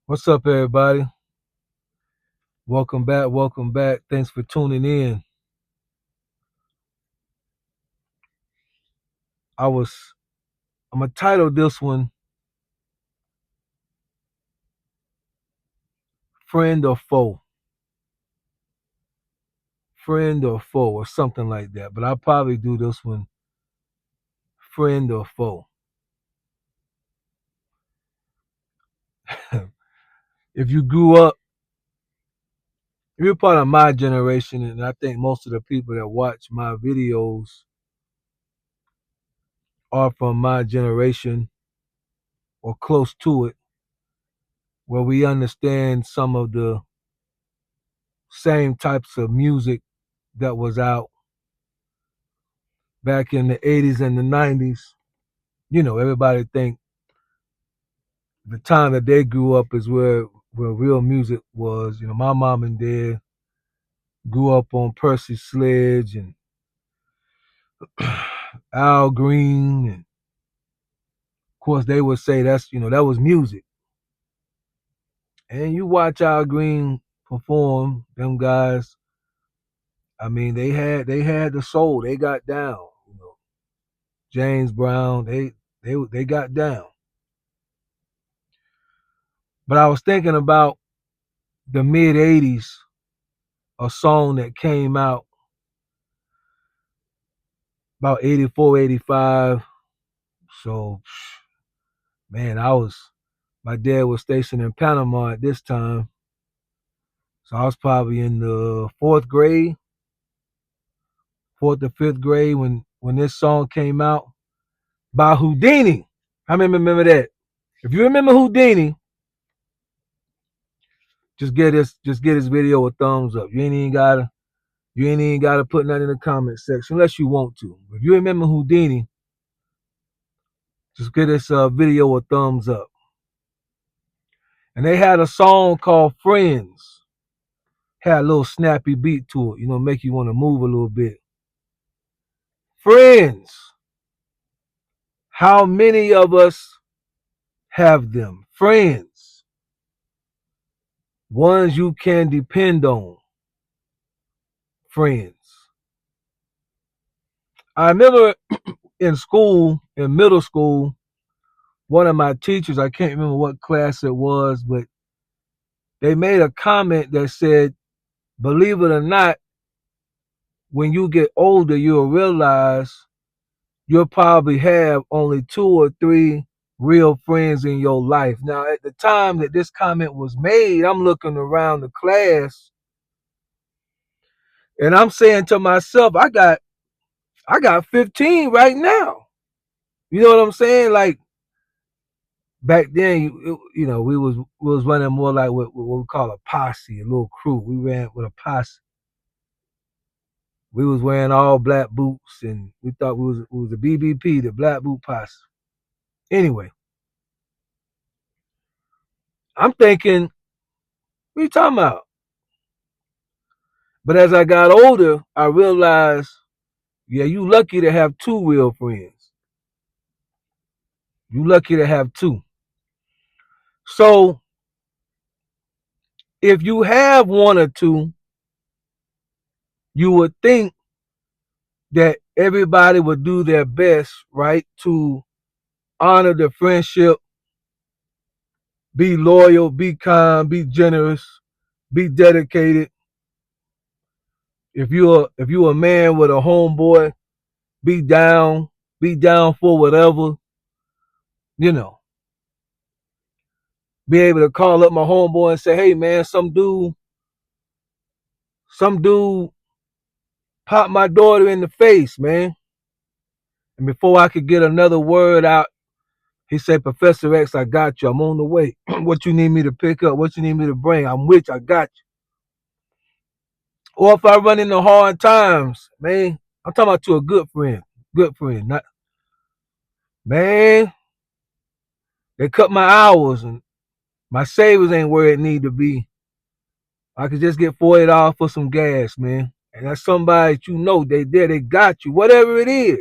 What's up, everybody? Welcome back. Welcome back. Thanks for tuning in. I was I'm gonna title this one "Friend or Foe," "Friend or Foe," or something like that. But I'll probably do this one "Friend or Foe." If you grew up, if you're part of my generation, and I think most of the people that watch my videos are from my generation or close to it, where we understand some of the same types of music that was out back in the 80s and the 90s. Everybody think the time that they grew up is where real music was. My mom and dad grew up on Percy Sledge and Al Green, and of course they would say that was music. And you watch Al Green perform, them guys. I mean, they had the soul. They got down. James Brown, they got down. But I was thinking about the mid '80s, a song that came out about 84, 85. So, man, my dad was stationed in Panama at this time. So I was probably in the fourth or fifth grade when this song came out by Houdini. How many remember that? If you remember Houdini, just get his video a thumbs up. You ain't even gotta put nothing in the comment section unless you want to. If you remember Houdini, just get this video a thumbs up. And they had a song called Friends. Had a little snappy beat to it, make you want to move a little bit. Friends. How many of us have them? Friends. Ones you can depend on. Friends. I remember in middle school, one of my teachers, I can't remember what class it was, but they made a comment that said, believe it or not, when you get older, you'll realize you'll probably have only two or three real friends in your life. Now, at the time that this comment was made, I'm looking around the class and I'm saying to myself, I got 15 right now. You know what I'm saying? Like back then, we was running more like what we call a posse, a little crew. We ran with a posse. We was wearing all black boots, and we thought we was a BBP, the Black Boot Posse. Anyway, I'm thinking, what are you talking about? But as I got older, I realized, yeah, you lucky to have two real friends. You lucky to have two. So if you have one or two, you would think that everybody would do their best, right, to honor the friendship, be loyal, be kind, be generous, be dedicated. If you're a man with a homeboy, be down for whatever, you know. Be able to call up my homeboy and say, hey man, some dude popped my daughter in the face, man. And before I could get another word out, he said, Professor X, I got you. I'm on the way. What you need me to pick up? What you need me to bring? I'm with you. I got you. Or if I run into hard times, man, I'm talking about to a good friend. Good friend. Not, man, they cut my hours and my savings ain't where it need to be. I could just get $40 for some gas, man. And that's somebody that they there, they got you, whatever it is.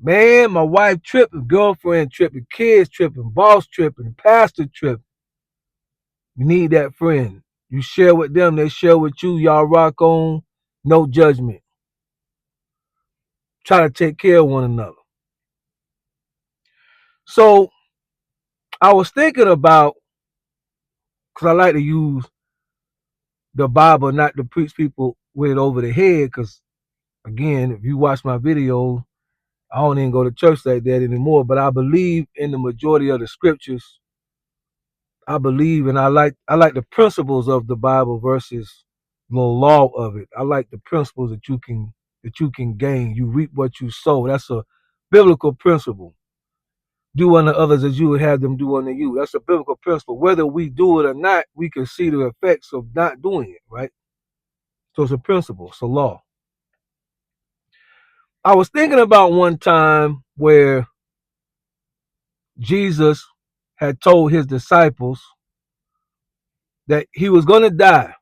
Man, my wife tripping, girlfriend tripping, kids tripping, boss tripping, pastor tripping. You need that friend. You share with them, they share with you. Y'all rock on, no judgment. Try to take care of one another. So I was thinking about, because I like to use the Bible not to preach people with it over the head, because again, if you watch my video, I don't even go to church like that anymore, but I believe in the majority of the scriptures. I believe and I like the principles of the Bible versus the law of it. I like the principles that you can gain. You reap what you sow. That's a biblical principle. Do unto others as you would have them do unto you. That's a biblical principle. Whether we do it or not, we can see the effects of not doing it, right? So it's a principle, it's a law. I was thinking about one time where Jesus had told his disciples that he was going to die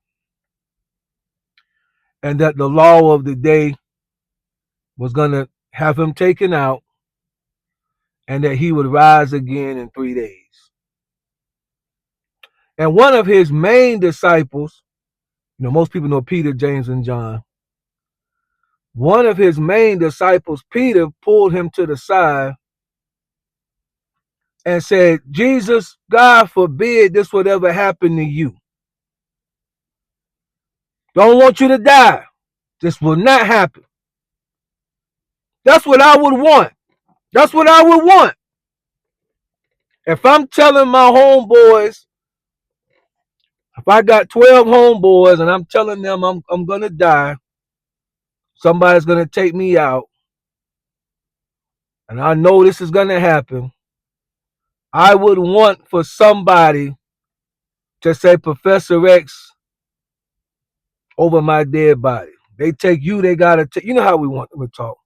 and that the law of the day was going to have him taken out and that he would rise again in 3 days. And one of his main disciples, most people know Peter, James, and John. One of his main disciples, Peter, pulled him to the side and said, Jesus, God forbid this would ever happen to you. Don't want you to die. This will not happen. That's what I would want. That's what I would want. If I'm telling my homeboys, if I got 12 homeboys and I'm telling them I'm going to die, somebody's going to take me out, and I know this is going to happen, I would want for somebody to say Professor X over my dead body. They take you, they got to take, you know how we want them to talk.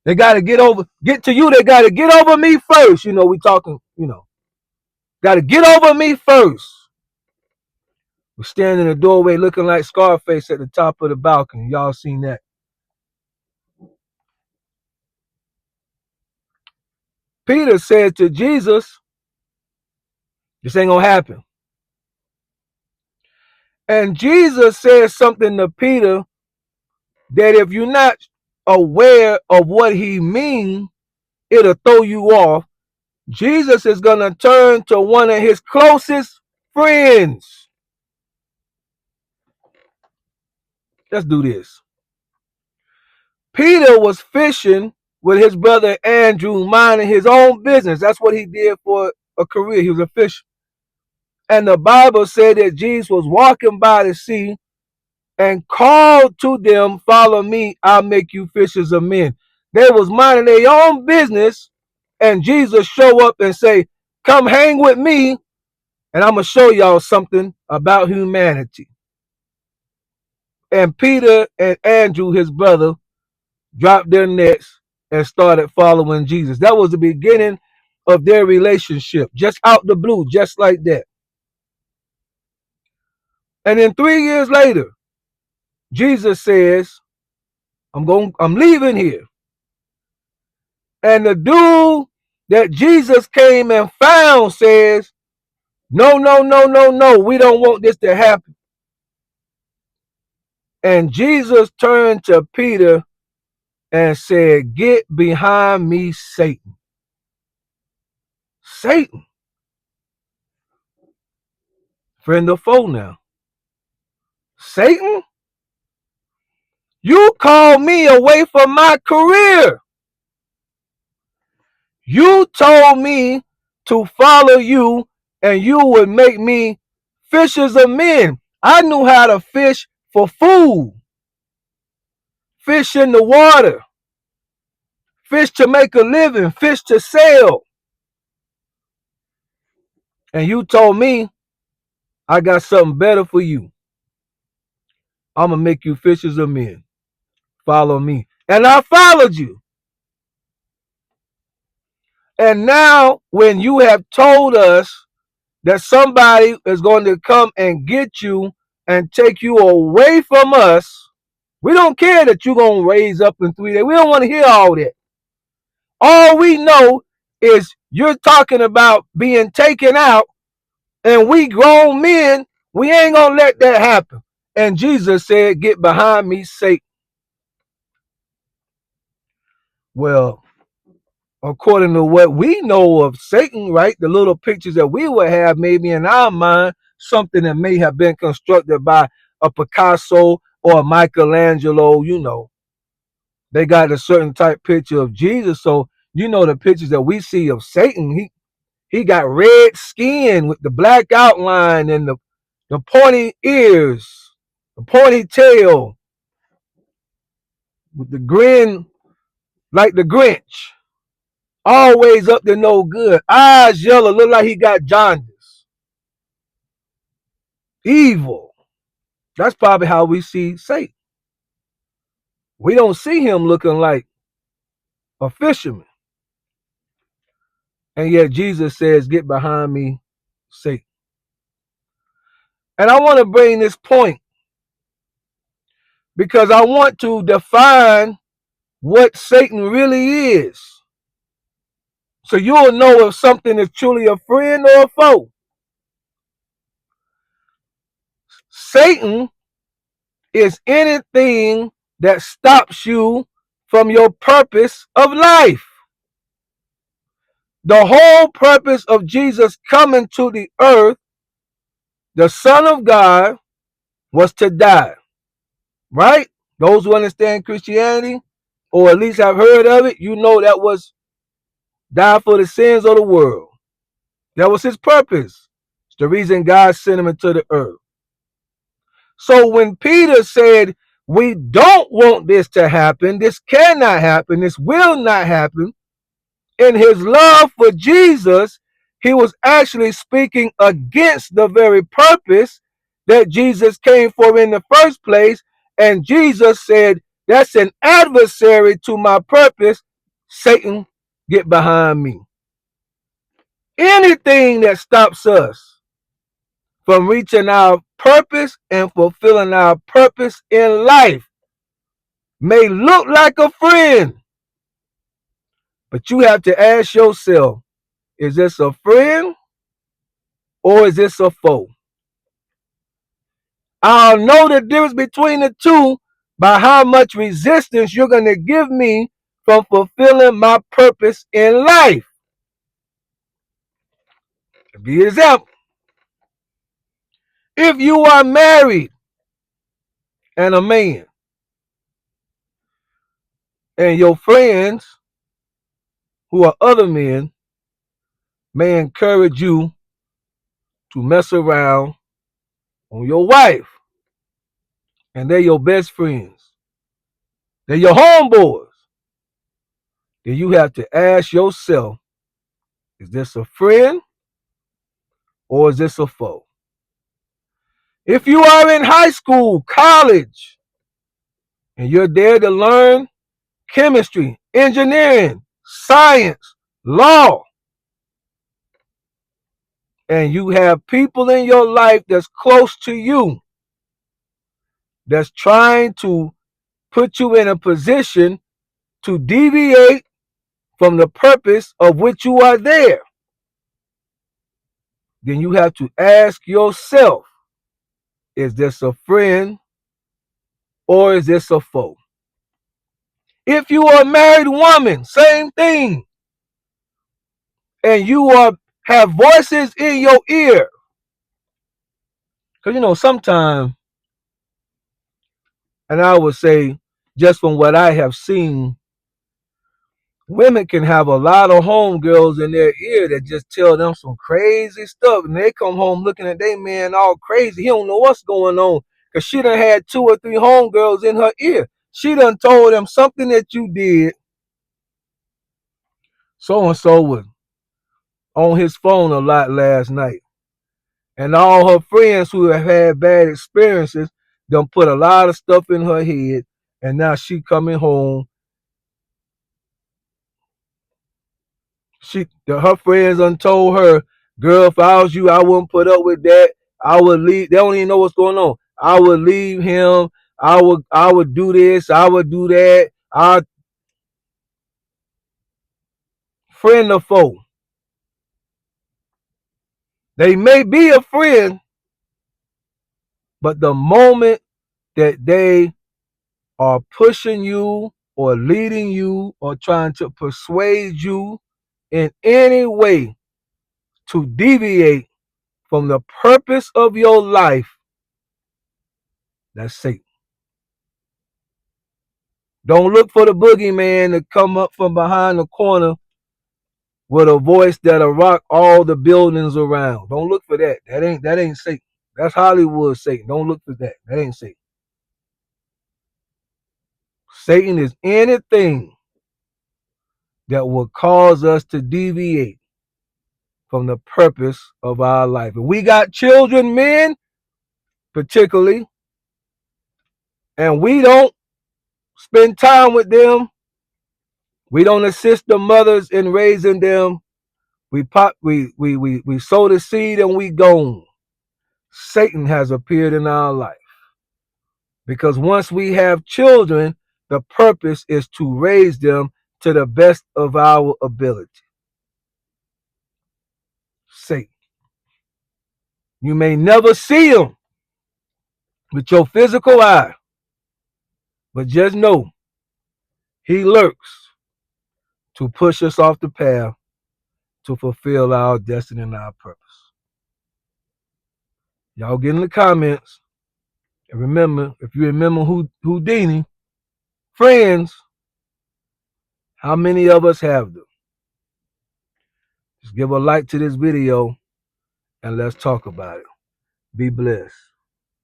They got to get to you, they got to get over me first. We talking, got to get over me first. We're standing in the doorway looking like Scarface at the top of the balcony. Y'all seen that? Peter said to Jesus, this ain't going to happen. And Jesus said something to Peter that if you're not aware of what he means, it'll throw you off. Jesus is going to turn to one of his closest friends. Let's do this. Peter was fishing with his brother Andrew, minding his own business. That's what he did for a career. He was a fisher. And the Bible said that Jesus was walking by the sea and called to them, follow me, I'll make you fishers of men. They was minding their own business, and Jesus show up and say, come hang with me, and I'm going to show y'all something about humanity. And Peter and Andrew, his brother, dropped their nets and started following Jesus. That was the beginning of their relationship, just out the blue, just like that. And then 3 years later, Jesus says, I'm leaving here. And the dude that Jesus came and found says, no, no, no, no, no, we don't want this to happen. And Jesus turned to Peter and said, get behind me, Satan. Satan. Friend or foe now. Satan? You called me away from my career. You told me to follow you and you would make me fishers of men. I knew how to fish for food, fish in the water, fish to make a living, fish to sell. And you told me, I got something better for you. I'm going to make you fishers of men. Follow me. And I followed you. And now when you have told us that somebody is going to come and get you and take you away from us, we don't care that you're going to raise up in 3 days. We don't want to hear all that. All we know is you're talking about being taken out And we grown men, we ain't gonna let that happen. And Jesus said, get behind me, Satan. Well, according to what we know of Satan, right? The little pictures that we would have maybe in our mind, something that may have been constructed by a Picasso or a Michelangelo, they got a certain type picture of Jesus. So, the pictures that we see of Satan, he got red skin with the black outline and the pointy ears, the pointy tail, with the grin like the Grinch. Always up to no good. Eyes yellow, look like he got jaundice. Evil. That's probably how we see Satan. We don't see him looking like a fisherman. And yet Jesus says, get behind me, Satan. And I want to bring this point because I want to define what Satan really is. So you'll know if something is truly a friend or a foe. Satan is anything that stops you from your purpose of life. The whole purpose of Jesus coming to the earth, the Son of God, was to die. Right? Those who understand Christianity, or at least have heard of it, that was die for the sins of the world. That was his purpose. It's the reason God sent him into the earth. So when Peter said, we don't want this to happen, this cannot happen, this will not happen, in his love for Jesus, he was actually speaking against the very purpose that Jesus came for in the first place. And Jesus said, that's an adversary to my purpose. Satan, get behind me. Anything that stops us from reaching our purpose and fulfilling our purpose in life may look like a friend, but you have to ask yourself, is this a friend or is this a foe? I'll know the difference between the two by how much resistance you're going to give me from fulfilling my purpose in life. To be an example, if you are married and a man, and your friends who are other men may encourage you to mess around on your wife, and they're your best friends, they're your homeboys, then you have to ask yourself, is this a friend or is this a foe? If you are in high school, college, and you're there to learn chemistry, engineering, science, law, and you have people in your life that's close to you that's trying to put you in a position to deviate from the purpose of which you are there, then you have to ask yourself, is this a friend or is this a foe? If you are a married woman, same thing. And you have voices in your ear. Because sometimes, and I would say, just from what I have seen, women can have a lot of homegirls in their ear that just tell them some crazy stuff. And they come home looking at their man all crazy. He don't know what's going on. Because she done had 2 or 3 homegirls in her ear. She done told them something that you did. So-and-so was on his phone a lot last night. And all her friends who have had bad experiences done put a lot of stuff in her head. And now she coming home. Her friends done told her, girl, if I was you, I wouldn't put up with that. I would leave. They don't even know what's going on. I would leave him. I would do this. I would do that. I friend or foe. They may be a friend, but the moment that they are pushing you or leading you or trying to persuade you in any way to deviate from the purpose of your life, that's Satan. Don't look for the boogeyman to come up from behind the corner with a voice that'll rock all the buildings around. Don't look for that. That ain't Satan. That's Hollywood Satan. Don't look for that. That ain't Satan. Satan is anything that will cause us to deviate from the purpose of our life. And we got children, men particularly, and we don't spend time with them. We don't assist the mothers in raising them. We sow the seed and we gone. Satan has appeared in our life. Because once we have children, the purpose is to raise them to the best of our ability. Satan. You may never see him with your physical eye, but just know he lurks to push us off the path to fulfill our destiny and our purpose. Y'all get in the comments. And remember, if you remember Houdini, friends, how many of us have them? Just give a like to this video and let's talk about it. Be blessed.